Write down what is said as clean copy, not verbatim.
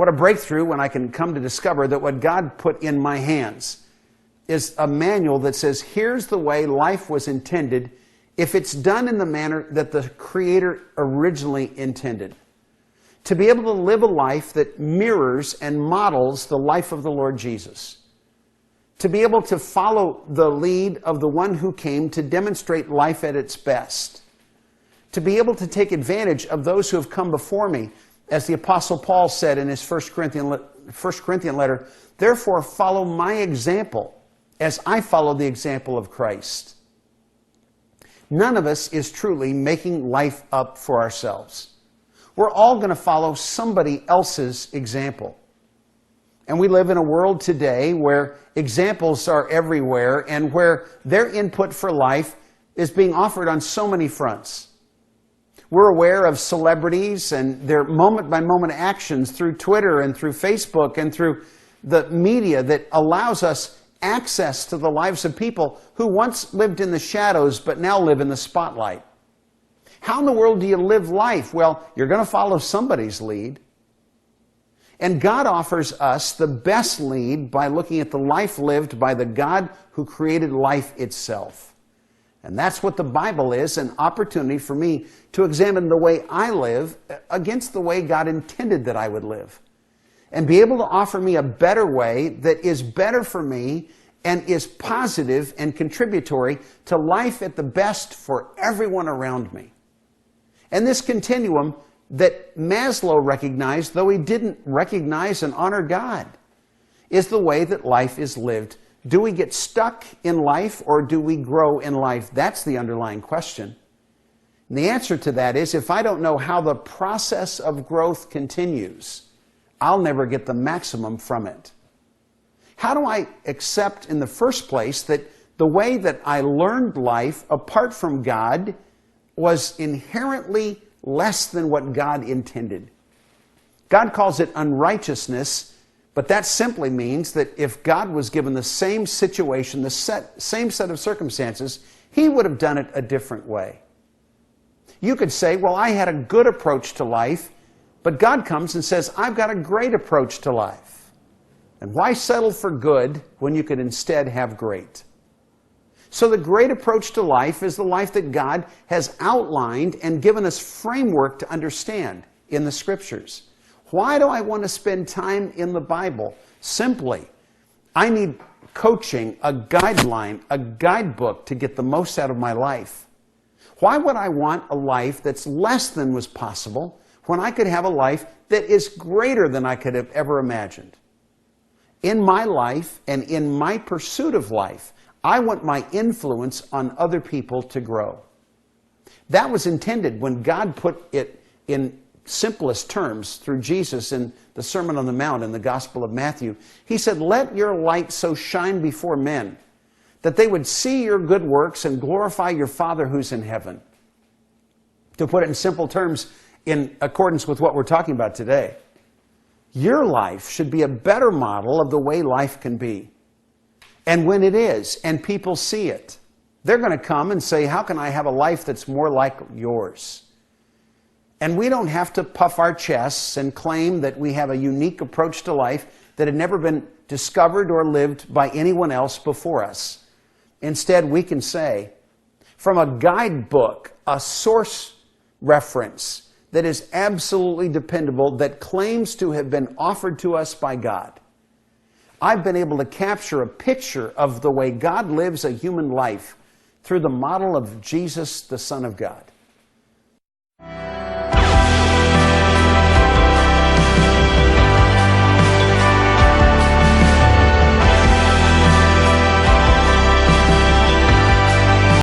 What a breakthrough when I can come to discover that what God put in my hands is a manual that says, here's the way life was intended if it's done in the manner that the Creator originally intended. To be able to live a life that mirrors and models the life of the Lord Jesus. To be able to follow the lead of the one who came to demonstrate life at its best. To be able to take advantage of those who have come before me, as the Apostle Paul said in his 1 Corinthian letter, therefore follow my example as I follow the example of Christ. None of us is truly making life up for ourselves. We're all going to follow somebody else's example. And we live in a world today where examples are everywhere and where their input for life is being offered on so many fronts. We're aware of celebrities and their moment-by-moment actions through Twitter and through Facebook and through the media that allows us access to the lives of people who once lived in the shadows but now live in the spotlight. How in the world do you live life? Well, you're going to follow somebody's lead. And God offers us the best lead by looking at the life lived by the God who created life itself. And that's what the Bible is, an opportunity for me to examine the way I live against the way God intended that I would live. And be able to offer me a better way that is better for me and is positive and contributory to life at the best for everyone around me. And this continuum that Maslow recognized, though he didn't recognize and honor God, is the way that life is lived. Do we get stuck in life or do we grow in life? That's the underlying question. And the answer to that is, if I don't know how the process of growth continues, I'll never get the maximum from it. How do I accept in the first place that the way that I learned life apart from God was inherently less than what God intended? God calls it unrighteousness, but that simply means that if God was given the same situation, the same set of circumstances, He would have done it a different way. You could say, well, I had a good approach to life, but God comes and says, I've got a great approach to life. And why settle for good when you could instead have great? So the great approach to life is the life that God has outlined and given us framework to understand in the Scriptures. Why do I want to spend time in the Bible? Simply, I need coaching, a guideline, a guidebook to get the most out of my life. Why would I want a life that's less than was possible when I could have a life that is greater than I could have ever imagined? In my life and in my pursuit of life, I want my influence on other people to grow. That was intended when God put it in simplest terms through Jesus in the Sermon on the Mount in the Gospel of Matthew. He said, let your light so shine before men that they would see your good works and glorify your Father who's in heaven. To put it in simple terms, in accordance with what we're talking about today, your life should be a better model of the way life can be. And when it is, and people see it, they're going to come and say, how can I have a life that's more like yours? And we don't have to puff our chests and claim that we have a unique approach to life that had never been discovered or lived by anyone else before us. Instead, we can say, from a guidebook, a source reference that is absolutely dependable, that claims to have been offered to us by God, I've been able to capture a picture of the way God lives a human life through the model of Jesus, the Son of God.